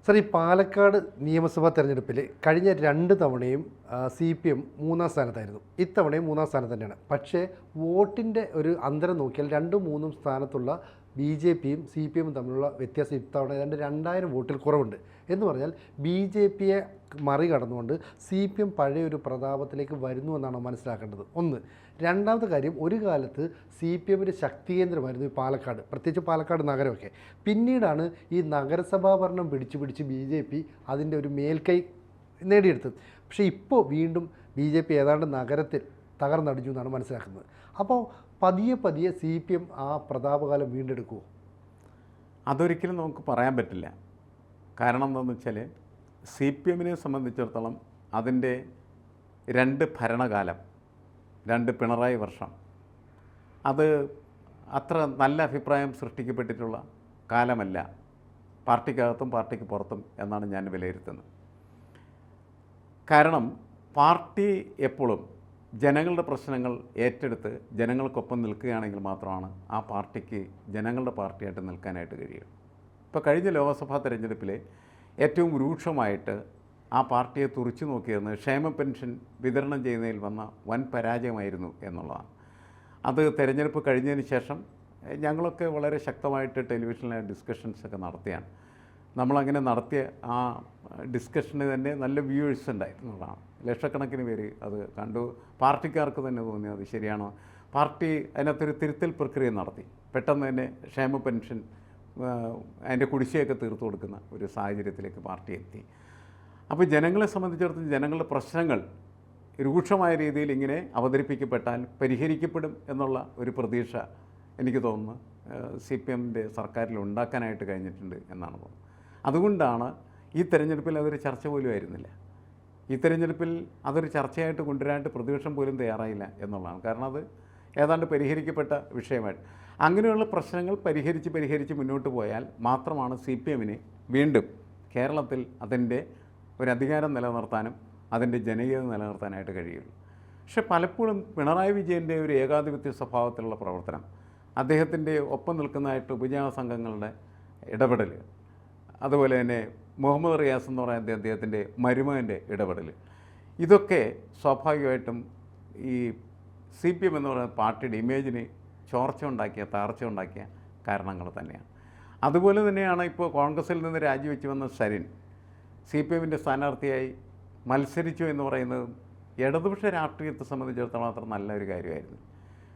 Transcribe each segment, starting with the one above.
Sir, ഈ പാലക്കാട് നിയമസഭാ തെരഞ്ഞെടുപ്പിൽ കഴിഞ്ഞ 2 തവണയും CPM 3-ാം സ്ഥാനത്തായിരുന്നു. ഇത്തവണയും 3-ാം സ്ഥാനത്ത് തന്നെയാണ്. പക്ഷേ വോട്ടിൻ്റെ ഒരു അന്തരം നോക്കിയാൽ 2ഉം 3ഉം സ്ഥാനത്തുള്ള BJPയും CPMും തമ്മിലുള്ള വ്യത്യാസം ഇത്തവണ ഏതാണ്ട് 2000 വോട്ടിൽ കുറവുണ്ട്. എന്ന് പറഞ്ഞാൽ BJPയെ മറികടന്നുകൊണ്ട് CPM പഴയൊരു പ്രതാപത്തിലേക്ക് വരുന്നു എന്നാണ് മനസ്സിലാക്കേണ്ടത്. ഒന്ന്. രണ്ടാമത്തെ കാര്യം, ഒരു കാലത്ത് CPMൻ്റെ ശക്തി കേന്ദ്രമായിരുന്നു ഈ പാലക്കാട്, പ്രത്യേകിച്ച് പാലക്കാട് നഗരമൊക്കെ. പിന്നീടാണ് ഈ നഗരസഭാ ഭരണം പിടിച്ച് BJP അതിൻ്റെ ഒരു മേൽക്കൈ നേടിയെടുത്തത്. പക്ഷേ ഇപ്പോൾ വീണ്ടും BJP ഏതാണ്ട് നഗരത്തിൽ തകർന്നടിച്ചു എന്നാണ് മനസ്സിലാക്കുന്നത്. അപ്പോൾ പതിയെ CPM ആ പ്രതാപകാലം വീണ്ടെടുക്കുമോ? അതൊരിക്കലും നമുക്ക് പറയാൻ പറ്റില്ല. കാരണം എന്താണെന്ന് വെച്ചാൽ CPMനെ സംബന്ധിച്ചിടത്തോളം അതിൻ്റെ 2 ഭരണകാലം, 2 പിണറായി വർഷം, അത് അത്ര നല്ല അഭിപ്രായം സൃഷ്ടിക്കപ്പെട്ടിട്ടുള്ള കാലമല്ല പാർട്ടിക്കകത്തും പാർട്ടിക്ക് പുറത്തും എന്നാണ് ഞാൻ വിലയിരുത്തുന്നത്. കാരണം പാർട്ടി എപ്പോഴും ജനങ്ങളുടെ പ്രശ്നങ്ങൾ ഏറ്റെടുത്ത് ജനങ്ങൾക്കൊപ്പം നിൽക്കുകയാണെങ്കിൽ മാത്രമാണ് ആ പാർട്ടിക്ക് ജനങ്ങളുടെ പാർട്ടിയായിട്ട് നിൽക്കാനായിട്ട് കഴിയും. ഇപ്പോൾ കഴിഞ്ഞ ലോക്സഭാ തെരഞ്ഞെടുപ്പിൽ ഏറ്റവും രൂക്ഷമായിട്ട് ആ പാർട്ടിയെ തുറിച്ചു നോക്കിയിരുന്നത് ക്ഷേമ പെൻഷൻ വിതരണം ചെയ്യുന്നതിൽ വന്ന വൻ പരാജയമായിരുന്നു എന്നുള്ളതാണ്. അത് തെരഞ്ഞെടുപ്പ് കഴിഞ്ഞതിന് ശേഷം ഞങ്ങളൊക്കെ വളരെ ശക്തമായിട്ട് ടെലിവിഷനിലെ ഡിസ്കഷൻസൊക്കെ നടത്തിയാണ്. നമ്മളങ്ങനെ നടത്തിയ ആ ഡിസ്കഷന് തന്നെ നല്ല വ്യൂവേഴ്സ് ഉണ്ടായിരുന്നതാണ്. ലക്ഷക്കണക്കിന് പേര് അത് കണ്ടു. പാർട്ടിക്കാർക്ക് തന്നെ തോന്നി അത് ശരിയാണോ. പാർട്ടി അതിനകത്തൊരു തിരുത്തൽ പ്രക്രിയ നടത്തി. പെട്ടെന്ന് തന്നെ ക്ഷേമ പെൻഷൻ അതിൻ്റെ കുടിശ്ശികയൊക്കെ തീർത്തു കൊടുക്കുന്ന ഒരു സാഹചര്യത്തിലേക്ക് പാർട്ടി എത്തി. അപ്പോൾ ജനങ്ങളെ സംബന്ധിച്ചിടത്തോളം ജനങ്ങളുടെ പ്രശ്നങ്ങൾ രൂക്ഷമായ രീതിയിൽ ഇങ്ങനെ അവതരിപ്പിക്കപ്പെട്ടാൽ പരിഹരിക്കപ്പെടും എന്നുള്ള ഒരു പ്രതീക്ഷ എനിക്ക് തോന്നുന്നു CPMൻ്റെ സർക്കാരിൽ ഉണ്ടാക്കാനായിട്ട് കഴിഞ്ഞിട്ടുണ്ട് എന്നാണ് തോന്നുന്നത്. അതുകൊണ്ടാണ് ഈ തെരഞ്ഞെടുപ്പിൽ അതൊരു ചർച്ച പോലും ആയിരുന്നില്ല. ഈ തെരഞ്ഞെടുപ്പിൽ അതൊരു ചർച്ചയായിട്ട് കൊണ്ടുവരാനായിട്ട് പ്രതിപക്ഷം പോലും തയ്യാറായില്ല എന്നുള്ളതാണ്. കാരണം അത് ഏതാണ്ട് പരിഹരിക്കപ്പെട്ട വിഷയമായിട്ട് അങ്ങനെയുള്ള പ്രശ്നങ്ങൾ പരിഹരിച്ച് മുന്നോട്ട് പോയാൽ മാത്രമാണ് CPMന് വീണ്ടും കേരളത്തിൽ അതിൻ്റെ ഒരു അധികാരം നിലനിർത്താനും അതിൻ്റെ ജനകീയത നിലനിർത്താനായിട്ട് കഴിയുള്ളൂ. പക്ഷെ പലപ്പോഴും പിണറായി വിജയൻ്റെ ഒരു ഏകാധിപത്യ സ്വഭാവത്തിലുള്ള പ്രവർത്തനം, അദ്ദേഹത്തിൻ്റെ ഒപ്പം നിൽക്കുന്നതായിട്ട് ഉപജാപ സംഘങ്ങളുടെ ഇടപെടൽ, അതുപോലെ തന്നെ മുഹമ്മദ് റിയാസ് എന്ന് പറയുന്ന അദ്ദേഹത്തിൻ്റെ മരുമകൻ്റെ ഇടപെടൽ, ഇതൊക്കെ സ്വാഭാവികമായിട്ടും ഈ CPM എന്ന് പറയുന്ന പാർട്ടിയുടെ ഇമേജിന് തകർച്ച ഉണ്ടാക്കിയ കാരണങ്ങൾ തന്നെയാണ്. അതുപോലെ തന്നെയാണ് ഇപ്പോൾ കോൺഗ്രസിൽ നിന്ന് രാജിവെച്ച് വന്ന സരിൻ CPMൻ്റെ സ്ഥാനാർത്ഥിയായി മത്സരിച്ചു എന്ന് പറയുന്നത് ഇടതുപക്ഷ രാഷ്ട്രീയത്തെ സംബന്ധിച്ചിടത്തോളം അത്ര നല്ലൊരു കാര്യമായിരുന്നു.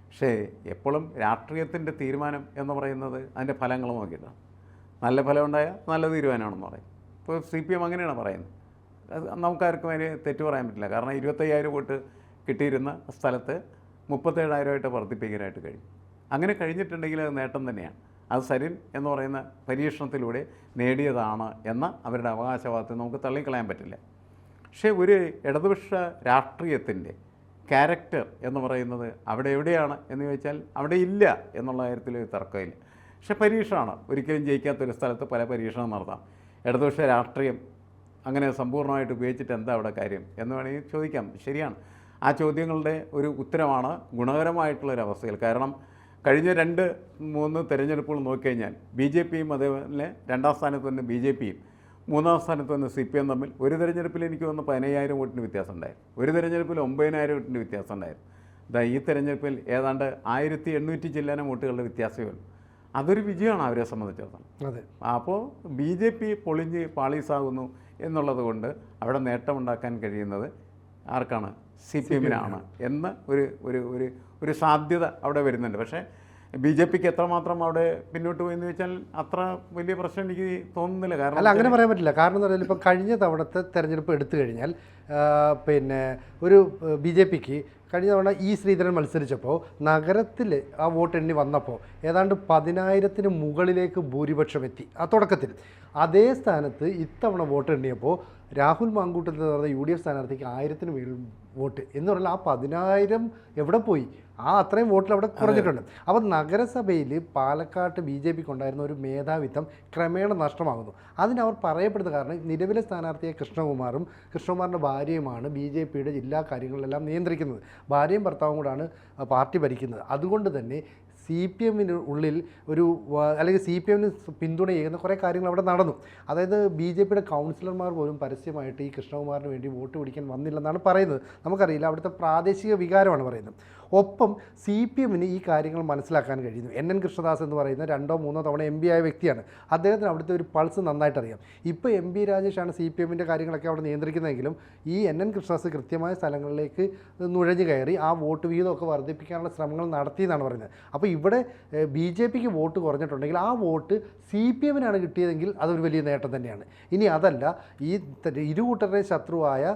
പക്ഷേ എപ്പോഴും രാഷ്ട്രീയത്തിൻ്റെ തീരുമാനം എന്ന് പറയുന്നത് അതിൻ്റെ ഫലങ്ങൾ നോക്കിയിട്ടാണ്. നല്ല ഫലം ഉണ്ടായാൽ നല്ല തീരുമാനമാണെന്ന് പറയും. ഇപ്പോൾ CPM അങ്ങനെയാണ് പറയുന്നത്. അത് നമുക്കാർക്കും അതിന് തെറ്റു പറയാൻ പറ്റില്ല. കാരണം 25,000 വോട്ട് കിട്ടിയിരുന്ന സ്ഥലത്ത് 37,000 വർദ്ധിപ്പിക്കാനായിട്ട് കഴിയും. അങ്ങനെ കഴിഞ്ഞിട്ടുണ്ടെങ്കിൽ അത് നേട്ടം തന്നെയാണ്. അത് സരിൻ എന്ന് പറയുന്ന പരീക്ഷണത്തിലൂടെ നേടിയതാണ് എന്ന അവരുടെ അവകാശവാദത്തെ നമുക്ക് തള്ളിക്കളയാൻ പറ്റില്ല. പക്ഷേ ഒരു ഇടതുപക്ഷ രാഷ്ട്രീയത്തിൻ്റെ ക്യാരക്ടർ എന്ന് പറയുന്നത് അവിടെ എവിടെയാണ് എന്ന് ചോദിച്ചാൽ അവിടെ ഇല്ല എന്നുള്ള കാര്യത്തിൽ തർക്കമില്ല. പക്ഷേ പരീക്ഷണമാണ്. ഒരിക്കലും ജയിക്കാത്തൊരു സ്ഥലത്ത് പല പരീക്ഷണം നടത്താം. ഇടതുപക്ഷ രാഷ്ട്രീയം അങ്ങനെ സമ്പൂർണ്ണമായിട്ട് ഉപയോഗിച്ചിട്ട് എന്താ അവിടെ കാര്യം എന്ന് വേണമെങ്കിൽ ചോദിക്കാം. ശരിയാണ്. ആ ചോദ്യങ്ങളുടെ ഒരു ഉത്തരമാണ് ഗുണകരമായിട്ടുള്ളൊരവസ്ഥയിൽ. കാരണം കഴിഞ്ഞ 2-3 തെരഞ്ഞെടുപ്പുകൾ നോക്കിക്കഴിഞ്ഞാൽ BJPയും അതേപോലെ 2ാം സ്ഥാനത്ത് തന്നെ BJPയും 3ാം സ്ഥാനത്ത് തന്നെ CPM തമ്മിൽ ഒരു തെരഞ്ഞെടുപ്പിൽ എനിക്ക് തോന്നുന്നു 15,000 വോട്ടിന് വ്യത്യാസം ഉണ്ടായിരുന്നു. ഒരു തെരഞ്ഞെടുപ്പിൽ 9,000 വോട്ടിൻ്റെ വ്യത്യാസം ഉണ്ടായിരുന്നു. ഈ തെരഞ്ഞെടുപ്പിൽ ഏതാണ്ട് 1800 ചില്ലാനം വോട്ടുകളുടെ വ്യത്യാസമേ ഉള്ളൂ. അതൊരു വിജയമാണ് അവരെ സംബന്ധിച്ചിടത്തോളം. അതെ. അപ്പോൾ BJP പൊളിഞ്ഞ് പാളീസാകുന്നു എന്നുള്ളത് കൊണ്ട് അവിടെ നേട്ടമുണ്ടാക്കാൻ കഴിയുന്നത് ആർക്കാണ്? CPMനാണ് എന്ന ഒരു സാധ്യത അവിടെ വരുന്നുണ്ട്. പക്ഷേ BJPക്ക് എത്രമാത്രം അവിടെ പിന്നോട്ട് പോയെന്ന് വെച്ചാൽ അത്ര വലിയ പ്രശ്നം എനിക്ക് തോന്നുന്നില്ല. കാരണം അങ്ങനെ പറയാൻ പറ്റില്ല. കാരണം എന്ന് പറഞ്ഞാൽ ഇപ്പം കഴിഞ്ഞ തവണത്തെ തെരഞ്ഞെടുപ്പ് എടുത്തു കഴിഞ്ഞാൽ പിന്നെ ഒരു BJPക്ക് കഴിഞ്ഞ തവണ ശ്രീധരൻ മത്സരിച്ചപ്പോൾ നഗരത്തിൽ ആ വോട്ട് എണ്ണി വന്നപ്പോൾ ഏതാണ്ട് 10,000-ന് മുകളിലേക്ക് ഭൂരിപക്ഷം എത്തി ആ തുടക്കത്തിൽ. അതേ സ്ഥാനത്ത് ഇത്തവണ വോട്ട് എണ്ണിയപ്പോൾ രാഹുൽ മാങ്കൂട്ടത്തിൽ നടന്ന UDF സ്ഥാനാർത്ഥിക്ക് 1000-ന് മേളിൽ വോട്ട് എന്ന് പറഞ്ഞാൽ ആ 10,000 എവിടെ പോയി? ആ അത്രയും വോട്ടിൽ അവിടെ കുറഞ്ഞിട്ടുണ്ട്. അപ്പോൾ നഗരസഭയിൽ പാലക്കാട്ട് BJPക്ക് ഉണ്ടായിരുന്ന ഒരു മേധാവിത്വം ക്രമേണ നഷ്ടമാകുന്നു. അതിനവർ പറയപ്പെടുന്ന കാരണം നിലവിലെ സ്ഥാനാർത്ഥിയെ കൃഷ്ണകുമാറിൻ്റെ ഭാര്യയുമാണ് BJPയുടെ ജില്ലാ കാര്യങ്ങളിലെല്ലാം നിയന്ത്രിക്കുന്നത്. ഭാര്യയും ഭർത്താവും കൂടാണ് പാർട്ടി ഭരിക്കുന്നത്. അതുകൊണ്ട് തന്നെ സി പി എമ്മിന് ഉള്ളിൽ അല്ലെങ്കിൽ സി പി എമ്മിന് പിന്തുണ ചെയ്യുന്ന കുറേ കാര്യങ്ങൾ അവിടെ നടന്നു. അതായത് ബി ജെ പിയുടെ കൗൺസിലർമാർ പോലും പരസ്യമായിട്ട് ഈ കൃഷ്ണകുമാറിന് വേണ്ടി വോട്ട് പിടിക്കാൻ വന്നില്ലെന്നാണ് പറയുന്നത്. നമുക്കറിയില്ല, അവിടുത്തെ പ്രാദേശിക വികാരമാണ് പറയുന്നത്. ഒപ്പം സി പി എമ്മിന് ഈ കാര്യങ്ങൾ മനസ്സിലാക്കാൻ കഴിയുന്നു. എൻ കൃഷ്ണദാസ് എന്ന് പറയുന്ന 2 3 തവണ എം പി ആയ വ്യക്തിയാണ്. അദ്ദേഹത്തിന് അവിടുത്തെ ഒരു പൾസ് നന്നായിട്ട് അറിയാം. ഇപ്പോൾ എം പി രാജേഷാണ് സി പി എമ്മിൻ്റെ കാര്യങ്ങളൊക്കെ അവിടെ നിയന്ത്രിക്കുന്നതെങ്കിലും ഈ എൻ കൃഷ്ണദാസ് കൃത്യമായ സ്ഥലങ്ങളിലേക്ക് നുഴഞ്ഞു കയറി ആ വോട്ട് വിഹിതമൊക്കെ വർദ്ധിപ്പിക്കാനുള്ള ശ്രമങ്ങൾ നടത്തിയെന്നാണ് പറയുന്നത്. അപ്പോൾ ഇവിടെ ബി ജെ പിക്ക് വോട്ട് കുറഞ്ഞിട്ടുണ്ടെങ്കിൽ ആ വോട്ട് സി പി എമ്മിനാണ് കിട്ടിയതെങ്കിൽ അതൊരു വലിയ നേട്ടം തന്നെയാണ്. ഇനി അതല്ല, ഈ ഇരുകൂട്ടരുടെ ശത്രുവായ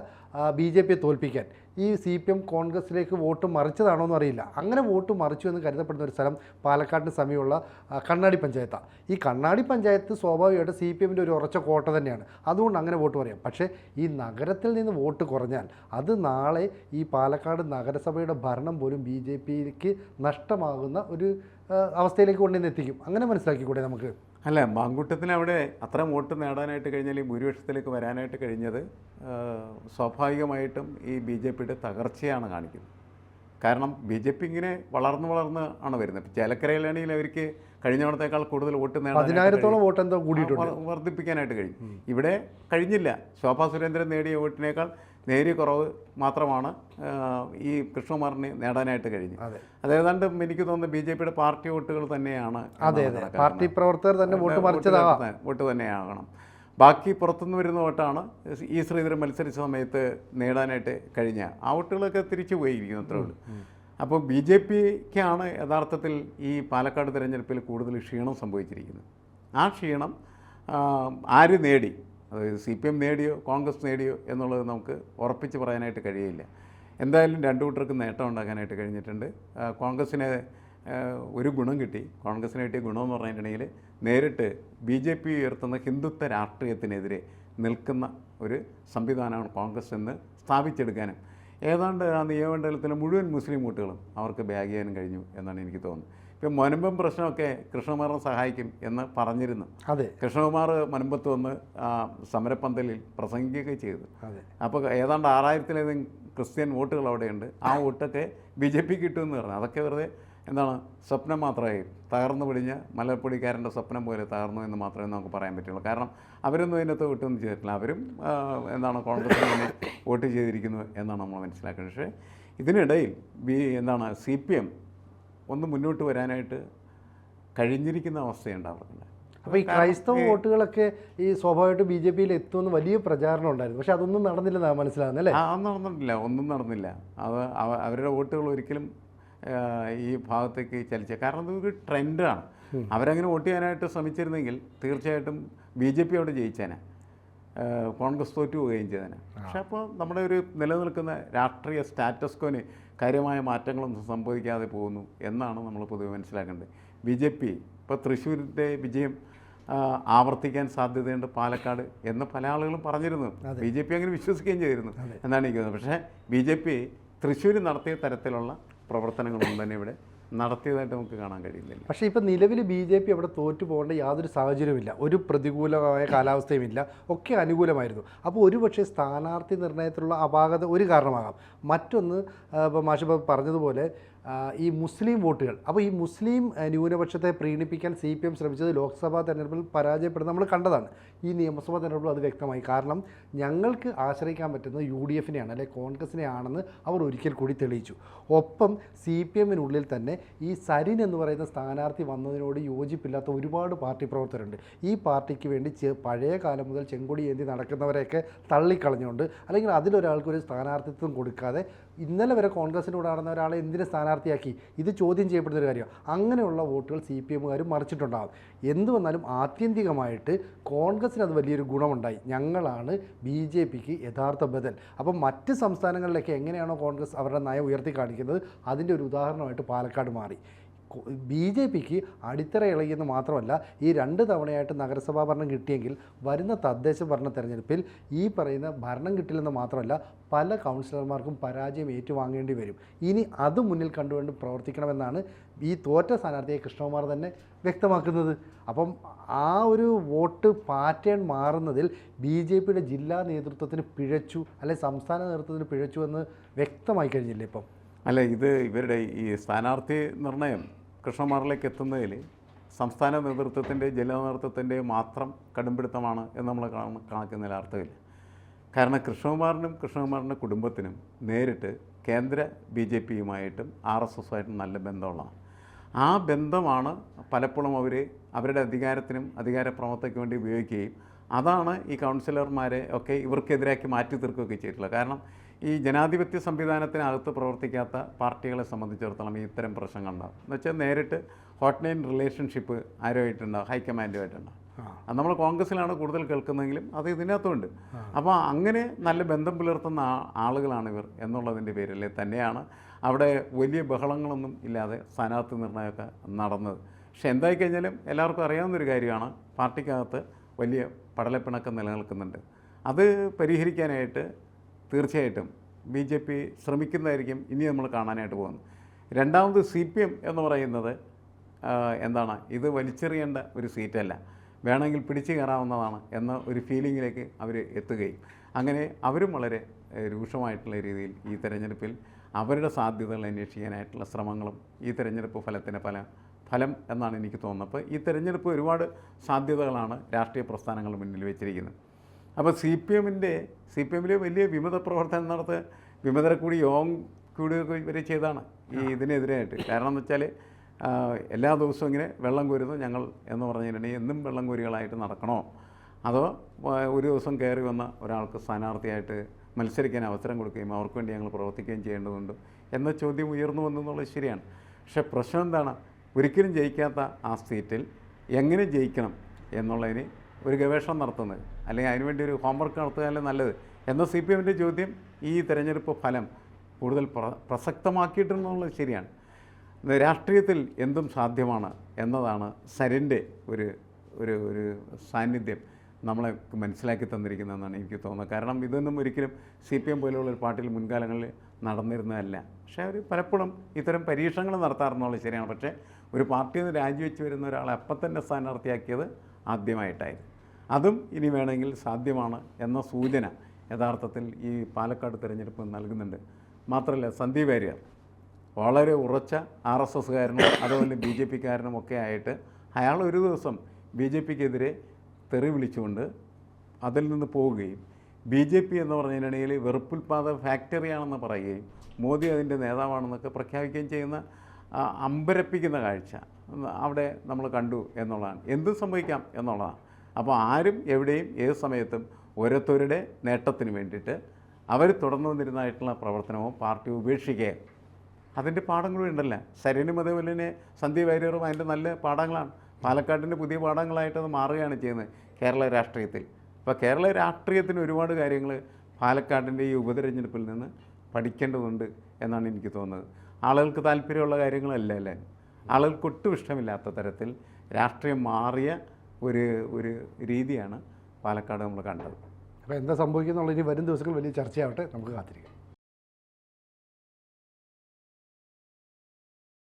ബി ജെ പിയെ തോൽപ്പിക്കാൻ ഈ സി പി എം കോൺഗ്രസിലേക്ക് വോട്ട് മറിച്ചതാണോ എന്ന് അറിയില്ല. അങ്ങനെ വോട്ട് മറിച്ചു എന്ന് കരുതപ്പെടുന്ന ഒരു സ്ഥലം പാലക്കാടിന് സമീപമുള്ള കണ്ണാടി പഞ്ചായത്താണ്. ഈ കണ്ണാടി പഞ്ചായത്ത് സ്വാഭാവികമായിട്ട് സി പി എമ്മിൻ്റെ ഒരു ഉറച്ച കോട്ട തന്നെയാണ്. അതുകൊണ്ട് അങ്ങനെ വോട്ട് പറയാം. പക്ഷേ ഈ നഗരത്തിൽ നിന്ന് വോട്ട് കുറഞ്ഞാൽ അത് നാളെ ഈ പാലക്കാട് നഗരസഭയുടെ ഭരണം പോലും ബി ജെ പിക്ക് നഷ്ടമാകുന്ന ഒരു അവസ്ഥയിലേക്ക് കൊണ്ടുവന്ന് എത്തിക്കും. അങ്ങനെ മനസ്സിലാക്കിക്കൂടെ നമുക്ക്? അല്ല, മാങ്കൂട്ടത്തിന് അവിടെ അത്ര വോട്ട് നേടാനായിട്ട് കഴിഞ്ഞാൽ ഈ ഭൂരിപക്ഷത്തിലേക്ക് വരാനായിട്ട് കഴിഞ്ഞത് സ്വാഭാവികമായിട്ടും ഈ ബി ജെ പിയുടെ തകർച്ചയാണ് കാണിക്കുന്നത്. കാരണം ബി ജെ പി ഇങ്ങനെ വളർന്ന് ആണ് വരുന്നത്. ഇപ്പോൾ ചേലക്കരയിലാണെങ്കിൽ അവർക്ക് കഴിഞ്ഞ തവണത്തേക്കാൾ കൂടുതൽ വോട്ട് നേടാൻ 10,000-ഓളം വോട്ട് എന്തോ കൂടിയിട്ടുണ്ട്, വർദ്ധിപ്പിക്കാനായിട്ട് കഴിയും. ഇവിടെ കഴിഞ്ഞില്ല. ശോഭാ സുരേന്ദ്രൻ നേടിയ വോട്ടിനേക്കാൾ നേരിയ കുറവ് മാത്രമാണ് ഈ കൃഷ്ണകുമാറിന് നേടാനായിട്ട് കഴിഞ്ഞു. അതേതാണ്ട് എനിക്ക് തോന്നുന്നു ബി ജെ പിയുടെ പാർട്ടി വോട്ടുകൾ തന്നെയാണ്. പാർട്ടി പ്രവർത്തകർ തന്നെ വോട്ട് തന്നെയാകണം. ബാക്കി പുറത്തുനിന്ന് വരുന്ന വോട്ടാണ് ഈ ശ്രീധരൻ മത്സരിച്ച സമയത്ത് നേടാനായിട്ട് കഴിഞ്ഞ ആ വോട്ടുകളൊക്കെ തിരിച്ചു പോയിരിക്കുന്നു, അത്രേ ഉള്ളൂ. അപ്പോൾ ബി ജെ പിക്കാണ് യഥാർത്ഥത്തിൽ ഈ പാലക്കാട് തിരഞ്ഞെടുപ്പിൽ കൂടുതൽ ക്ഷീണം സംഭവിച്ചിരിക്കുന്നത്. ആ ക്ഷീണം ആര് നേടി, അതായത് സി പി എം നേടിയോ കോൺഗ്രസ് നേടിയോ എന്നുള്ളത് നമുക്ക് ഉറപ്പിച്ച് പറയാനായിട്ട് കഴിയില്ല. എന്തായാലും രണ്ടു കൂട്ടർക്കും നേട്ടം ഉണ്ടാക്കാനായിട്ട് കഴിഞ്ഞിട്ടുണ്ട്. കോൺഗ്രസ്സിന് ഒരു ഗുണം കിട്ടി. കോൺഗ്രസ്സിന് കിട്ടിയ ഗുണമെന്ന് പറഞ്ഞിട്ടുണ്ടെങ്കിൽ നേരിട്ട് ബി ജെ പി ഉയർത്തുന്ന ഹിന്ദുത്വ രാഷ്ട്രീയത്തിനെതിരെ നിൽക്കുന്ന ഒരു സംവിധാനമാണ് കോൺഗ്രസ് എന്ന് സ്ഥാപിച്ചെടുക്കാനും ഏതാണ്ട് ആ നിയമമണ്ഡലത്തിലെ മുഴുവൻ മുസ്ലിം വോട്ടുകളും അവർക്ക് ബാഗ് ചെയ്യാനും കഴിഞ്ഞു എന്നാണ് എനിക്ക് തോന്നുന്നത്. ഇപ്പം മുനമ്പം പ്രശ്നമൊക്കെ കൃഷ്ണകുമാറിനെ സഹായിക്കും എന്ന് പറഞ്ഞിരുന്നു. കൃഷ്ണകുമാർ മുനമ്പത്ത് വന്ന് സമരപ്പന്തലിൽ പ്രസംഗിക്കുകയൊക്കെ ചെയ്തു. അപ്പോൾ ഏതാണ്ട് 6000-ലേതും ക്രിസ്ത്യൻ വോട്ടുകൾ അവിടെയുണ്ട്. ആ വോട്ടൊക്കെ ബി ജെ പി കിട്ടുമെന്ന് പറഞ്ഞു. അതൊക്കെ വെറുതെ എന്താണ്, സ്വപ്നം മാത്രമായി തകർന്നു പിടിഞ്ഞ മലപ്പൊടിക്കാരൻ്റെ സ്വപ്നം പോലെ തകർന്നു എന്ന് മാത്രമേ നമുക്ക് പറയാൻ പറ്റുള്ളൂ. കാരണം അവരൊന്നും അതിനകത്ത് വോട്ടൊന്നും ചെയ്തിട്ടില്ല. അവരും എന്താണ് കോൺഗ്രസിന് തന്നെ വോട്ട് ചെയ്തിരിക്കുന്നു എന്നാണ് നമ്മൾ മനസ്സിലാക്കുന്നത്. പക്ഷേ ഇതിനിടയിൽ സി പി എം ഒന്ന് മുന്നോട്ട് വരാനായിട്ട് കഴിഞ്ഞിരിക്കുന്ന അവസ്ഥയുണ്ടാവുന്നുണ്ട്. അപ്പോൾ ഈ ക്രൈസ്തവ വോട്ടുകളൊക്കെ ഈ സ്വാഭാവികമായിട്ട് ബി ജെ പിയിൽ എത്തുമെന്ന് വലിയ പ്രചാരണം ഉണ്ടായിരുന്നു. പക്ഷെ അതൊന്നും നടന്നില്ലെന്നാണ് മനസ്സിലാകുന്നത് അല്ലേ? നടന്നിട്ടില്ല, ഒന്നും നടന്നില്ല. അവരുടെ വോട്ടുകൾ ഒരിക്കലും ഈ ഭാഗത്തേക്ക് ചലിച്ച, കാരണം ഇതൊരു ട്രെൻഡാണ്. അവരങ്ങനെ വോട്ട് ചെയ്യാനായിട്ട് ശ്രമിച്ചിരുന്നെങ്കിൽ തീർച്ചയായിട്ടും ബി ജെ പി അവിടെ ജയിച്ചേനെ, കോൺഗ്രസ് തോറ്റു പോവുകയും ചെയ്തേനെ. പക്ഷെ അപ്പോൾ നമ്മുടെ ഒരു നിലനിൽക്കുന്ന രാഷ്ട്രീയ സ്റ്റാറ്റസ്കോന് കാര്യമായ മാറ്റങ്ങളൊന്നും സംഭവിക്കാതെ പോകുന്നു എന്നാണ് നമ്മൾ പൊതുവെ മനസ്സിലാക്കേണ്ടത്. ബി ജെ പി ഇപ്പോൾ തൃശ്ശൂരിൻ്റെ വിജയം ആവർത്തിക്കാൻ സാധ്യതയുണ്ട് പാലക്കാട് എന്ന് പല ആളുകളും പറഞ്ഞിരുന്നു. ബി ജെ പി അങ്ങനെ വിശ്വസിക്കുകയും ചെയ്തിരുന്നു എന്നാണ് എനിക്ക് തോന്നുന്നത്. പക്ഷേ ബി ജെ പി തൃശ്ശൂർ നടത്തിയ തരത്തിലുള്ള പ്രവർത്തനങ്ങളൊന്നും തന്നെ ഇവിടെ നടത്തിയതായിട്ട് നമുക്ക് കാണാൻ കഴിയുന്നില്ല. പക്ഷേ ഇപ്പോൾ നിലവിൽ ബി ജെ പി അവിടെ തോറ്റു പോകേണ്ട യാതൊരു സാഹചര്യവുമില്ല, ഒരു പ്രതികൂലമായ കാലാവസ്ഥയുമില്ല, ഒക്കെ അനുകൂലമായിരുന്നു. അപ്പോൾ ഒരുപക്ഷെ സ്ഥാനാർത്ഥി നിർണയത്തിലുള്ള അപാകത ഒരു കാരണമാകാം. മറ്റൊന്ന്, ഇപ്പോൾ മാഷ് പറഞ്ഞതുപോലെ ഈ മുസ്ലിം വോട്ടുകൾ, അപ്പോൾ ഈ മുസ്ലിം ന്യൂനപക്ഷത്തെ പ്രീണിപ്പിക്കാൻ സി പി എം ശ്രമിച്ചത് ലോക്സഭാ തെരഞ്ഞെടുപ്പിൽ പരാജയപ്പെടുന്നത് നമ്മൾ കണ്ടതാണ്. ഈ നിയമസഭാ തെരഞ്ഞെടുപ്പിൽ അത് വ്യക്തമായി. കാരണം ഞങ്ങൾക്ക് ആശ്രയിക്കാൻ പറ്റുന്നത് യു ഡി എഫിനെയാണ്, അല്ലെങ്കിൽ കോൺഗ്രസിനെ ആണെന്ന് അവർ ഒരിക്കൽ കൂടി തെളിയിച്ചു. ഒപ്പം സി പി എമ്മിനുള്ളിൽ തന്നെ ഈ സരിൻ എന്ന് പറയുന്ന സ്ഥാനാർത്ഥി വന്നതിനോട് യോജിപ്പില്ലാത്ത ഒരുപാട് പാർട്ടി പ്രവർത്തകരുണ്ട്. ഈ പാർട്ടിക്ക് വേണ്ടി പഴയ കാലം മുതൽ ചെങ്കൊടി ഏന്തി നടക്കുന്നവരെയൊക്കെ തള്ളിക്കളഞ്ഞുകൊണ്ട്, അല്ലെങ്കിൽ അതിലൊരാൾക്കൊരു സ്ഥാനാർത്ഥിത്വം കൊടുക്കാതെ ഇന്നലെ വരെ കോൺഗ്രസിനോട് നടന്ന ഒരാളെ എന്തിനെ സ്ഥാനാർത്ഥിയാക്കി, ഇത് ചോദ്യം ചെയ്യപ്പെടുന്നൊരു കാര്യമാണ്. അങ്ങനെയുള്ള വോട്ടുകൾ സി പി എമ്മുകാരും മറിച്ചിട്ടുണ്ടാകും. എന്തു വന്നാലും ആത്യന്തികമായിട്ട് കോൺഗ്രസിന് അത് വലിയൊരു ഗുണമുണ്ടായി. ഞങ്ങളാണ് ബി ജെ പിക്ക് യഥാർത്ഥ ബദൽ. അപ്പം മറ്റ് സംസ്ഥാനങ്ങളിലൊക്കെ എങ്ങനെയാണോ കോൺഗ്രസ് അവരുടെ നയം ഉയർത്തി കാണിക്കുന്നത്, അതിൻ്റെ ഒരു ഉദാഹരണമായിട്ട് പാലക്കാട് മാറി. ബി ജെ പിക്ക് അടിത്തറ ഇളകിയെന്ന് മാത്രമല്ല, ഈ 2 തവണയായിട്ട് നഗരസഭാ ഭരണം കിട്ടിയെങ്കിൽ വരുന്ന തദ്ദേശ ഭരണ തെരഞ്ഞെടുപ്പിൽ ഈ പറയുന്ന ഭരണം കിട്ടില്ലെന്ന് മാത്രമല്ല പല കൗൺസിലർമാർക്കും പരാജയം ഏറ്റുവാങ്ങേണ്ടി വരും. ഇനി അത് മുന്നിൽ കണ്ടുകൊണ്ട് പ്രവർത്തിക്കണമെന്നാണ് ഈ തോറ്റ സ്ഥാനാർത്ഥിയെ കൃഷ്ണകുമാർ തന്നെ വ്യക്തമാക്കുന്നത്. അപ്പം ആ ഒരു വോട്ട് പാറ്റേൺ മാറുന്നതിൽ ബി ജെ പിയുടെ ജില്ലാ നേതൃത്വത്തിന് പിഴച്ചു, അല്ലെങ്കിൽ സംസ്ഥാന നേതൃത്വത്തിന് പിഴച്ചു എന്ന് വ്യക്തമായി കഴിഞ്ഞില്ലേ ഇപ്പം? അല്ല, ഇത് ഇവരുടെ ഈ സ്ഥാനാർത്ഥി നിർണയം കൃഷ്ണകുമാറിലേക്ക് എത്തുന്നതിൽ സംസ്ഥാന നേതൃത്വത്തിൻ്റെ ജില്ലാ നേതൃത്വത്തിൻ്റെയും മാത്രം കടുംപിടുത്തമാണ് എന്ന് നമ്മൾ കണക്കുന്നതിൽ അർത്ഥമില്ല. കാരണം കൃഷ്ണകുമാറിൻ്റെ കുടുംബത്തിനും നേരിട്ട് കേന്ദ്ര BJPയുമായിട്ടും RSSുമായിട്ടും നല്ല ബന്ധമുള്ളതാണ്. ആ ബന്ധമാണ് പലപ്പോഴും അവരുടെ അധികാരത്തിനും അധികാര പ്രവർത്തനയ്ക്ക് വേണ്ടി ഉപയോഗിക്കുകയും അതാണ് ഈ കൗൺസിലർമാരെ ഒക്കെ ഇവർക്കെതിരാക്കി മാറ്റി തീർക്കുകയൊക്കെ ചെയ്തിട്ടുള്ളത്. കാരണം ഈ ജനാധിപത്യ സംവിധാനത്തിനകത്ത് പ്രവർത്തിക്കാത്ത പാർട്ടികളെ സംബന്ധിച്ചിടത്തോളം ഈ ഇത്തരം പ്രശ്നങ്ങളുണ്ടാകും. എന്നുവെച്ചാൽ നേരിട്ട് ഹോട്ട്ലൈൻ റിലേഷൻഷിപ്പ് ആരുമായിട്ടുണ്ടാകും, ഹൈക്കമാൻഡുമായിട്ടുണ്ടാകും. അത് നമ്മൾ കോൺഗ്രസ്സിലാണ് കൂടുതൽ കേൾക്കുന്നതെങ്കിലും അത് ഇതിനകത്തുണ്ട്. അപ്പോൾ അങ്ങനെ നല്ല ബന്ധം പുലർത്തുന്ന ആളുകളാണ് ഇവർ എന്നുള്ളതിൻ്റെ പേരിൽ തന്നെയാണ് അവിടെ വലിയ ബഹളങ്ങളൊന്നും ഇല്ലാതെ സ്ഥാനാർത്ഥി നിർണ്ണയമൊക്കെ നടന്നത്. പക്ഷെ എന്തായി കഴിഞ്ഞാലും എല്ലാവർക്കും അറിയാവുന്നൊരു കാര്യമാണ്, പാർട്ടിക്കകത്ത് വലിയ പടലപ്പിണക്കം നിലനിൽക്കുന്നുണ്ട്. അത് പരിഹരിക്കാനായിട്ട് തീർച്ചയായിട്ടും BJP ശ്രമിക്കുന്നതായിരിക്കും ഇനി നമ്മൾ കാണാനായിട്ട് പോകുന്നത്. രണ്ടാമത് CPM എന്ന് പറയുന്നത് എന്താണ്, ഇത് വലിച്ചെറിയേണ്ട ഒരു സീറ്റല്ല, വേണമെങ്കിൽ പിടിച്ചു കയറാവുന്നതാണ് എന്ന ഒരു ഫീലിങ്ങിലേക്ക് അവർ എത്തുകയും അങ്ങനെ അവരും വളരെ രൂക്ഷമായിട്ടുള്ള രീതിയിൽ ഈ തെരഞ്ഞെടുപ്പിൽ അവരുടെ സാധ്യതകൾ അന്വേഷിക്കാനായിട്ടുള്ള ശ്രമങ്ങളും ഈ തെരഞ്ഞെടുപ്പ് ഫലത്തിന് ഫലം എന്നാണ് എനിക്ക് തോന്നുന്നത്. അപ്പോൾ ഈ തെരഞ്ഞെടുപ്പ് ഒരുപാട് സാധ്യതകളാണ് രാഷ്ട്രീയ പ്രസ്ഥാനങ്ങൾ മുന്നിൽ വെച്ചിരിക്കുന്നത്. അപ്പോൾ CPMൽ വലിയ വിമത പ്രവർത്തനം നടത്തുക, വിമതരെ കൂടി കൂടുകയൊക്കെ ഇവരെ ചെയ്താണ് ഈ ഇതിനെതിരായിട്ട്. കാരണം എന്ന് വെച്ചാൽ എല്ലാ ദിവസവും ഇങ്ങനെ വെള്ളം കോരുന്നു ഞങ്ങൾ എന്ന് പറഞ്ഞിട്ടുണ്ടെങ്കിൽ എന്നും വെള്ളം കോരികളായിട്ട് നടക്കണോ, അതോ ഒരു ദിവസം കയറി വന്ന ഒരാൾക്ക് സ്ഥാനാർത്ഥിയായിട്ട് മത്സരിക്കാൻ അവസരം കൊടുക്കുകയും അവർക്ക് വേണ്ടി ഞങ്ങൾ പ്രവർത്തിക്കുകയും ചെയ്യേണ്ടതുണ്ട് എന്ന ചോദ്യം ഉയർന്നു വന്നെന്നുള്ളത് ശരിയാണ്. പക്ഷേ പ്രശ്നം എന്താണ്, ഒരിക്കലും ജയിക്കാത്ത ആ സീറ്റിൽ എങ്ങനെ ജയിക്കണം എന്നുള്ളതിന് ഒരു ഗവേഷണം നടത്തുന്നത് അല്ലെങ്കിൽ അതിനുവേണ്ടി ഒരു ഹോംവർക്ക് നടത്തുകയല്ലേ നല്ലത് എന്ന CPMൻ്റെ ചോദ്യം ഈ തെരഞ്ഞെടുപ്പ് ഫലം കൂടുതൽ പ്രസക്തമാക്കിയിട്ടുണ്ടെന്നുള്ളത് ശരിയാണ്. രാഷ്ട്രീയത്തിൽ എന്തും സാധ്യമാണ് എന്നതാണ് സരിൻ്റെ ഒരു ഒരു ഒരു സാന്നിധ്യം നമ്മളെ മനസ്സിലാക്കി തന്നിരിക്കുന്നതെന്നാണ് എനിക്ക് തോന്നുന്നത്. കാരണം ഇതൊന്നും ഒരിക്കലും CPM പോലെയുള്ള ഒരു പാർട്ടിയിൽ മുൻകാലങ്ങളിൽ നടന്നിരുന്നതല്ല. പക്ഷേ അവർ പലപ്പോഴും ഇത്തരം പരീക്ഷണങ്ങൾ നടത്താറുള്ളത് ശരിയാണ്. പക്ഷേ ഒരു പാർട്ടിയിൽ നിന്ന് രാജിവെച്ച് വരുന്ന ഒരാളെ അപ്പം തന്നെ സ്ഥാനാർത്ഥിയാക്കിയത് ആദ്യമായിട്ടായിരുന്നു. അതും ഇനി വേണമെങ്കിൽ സാധ്യമാണ് എന്ന സൂചന യഥാർത്ഥത്തിൽ ഈ പാലക്കാട് തിരഞ്ഞെടുപ്പ് നൽകുന്നുണ്ട്. മാത്രമല്ല സന്ദീപ് വാര്യർ വളരെ ഉറച്ച RSSകാരനും അതുപോലെ BJPക്കാരനും ഒക്കെ ആയിട്ട് അയാൾ ഒരു ദിവസം BJPക്കെതിരെ തെറി വിളിച്ചുകൊണ്ട് അതിൽ നിന്ന് പോവുകയും BJP എന്ന് പറഞ്ഞതിനിടയിൽ വെറുപ്പുൽപാദക ഫാക്ടറിയാണെന്ന് പറയുകയും മോദി അതിൻ്റെ നേതാവാണെന്നൊക്കെ പ്രഖ്യാപിക്കുകയും ചെയ്യുന്ന അമ്പരപ്പിക്കുന്ന കാഴ്ച അവിടെ നമ്മൾ കണ്ടു എന്നുള്ളതാണ്. എന്തും സംഭവിക്കാം എന്നുള്ളതാണ്. അപ്പോൾ ആരും എവിടെയും ഏത് സമയത്തും ഓരോരുത്തരുടെ നേട്ടത്തിന് വേണ്ടിയിട്ട് അവർ തുടർന്നു വന്നിരുന്നതായിട്ടുള്ള പ്രവർത്തനവും പാർട്ടി ഉപേക്ഷിക്കുക, അതിൻ്റെ പാഠങ്ങളും ഉണ്ടല്ലോ. സരിനും അതേപോലെ തന്നെ സന്ദീപ് വാര്യറും അതിൻ്റെ നല്ല പാഠങ്ങളാണ്. പാലക്കാടിൻ്റെ പുതിയ പാഠങ്ങളായിട്ട് അത് മാറുകയാണ് ചെയ്യുന്നത് കേരള രാഷ്ട്രീയത്തിൽ. അപ്പോൾ കേരള രാഷ്ട്രീയത്തിന് ഒരുപാട് കാര്യങ്ങൾ പാലക്കാടിൻ്റെ ഈ ഉപതെരഞ്ഞെടുപ്പിൽ നിന്ന് പഠിക്കേണ്ടതുണ്ട് എന്നാണ് എനിക്ക് തോന്നുന്നത്. ആളുകൾക്ക് താല്പര്യമുള്ള കാര്യങ്ങളല്ല അല്ലേ, ആളുകൾക്ക് ഒട്ടും ഇഷ്ടമില്ലാത്ത തരത്തിൽ രാഷ്ട്രീയം മാറിയ ഒരു രീതിയാണ് പാലക്കാട് നമ്മൾ കണ്ടത്. അപ്പോൾ എന്താ സംഭവിക്കുന്നുള്ള ഇനി വരും ദിവസങ്ങൾ വലിയ ചർച്ചയാവട്ടെ, നമുക്ക് കാത്തിരിക്കാം.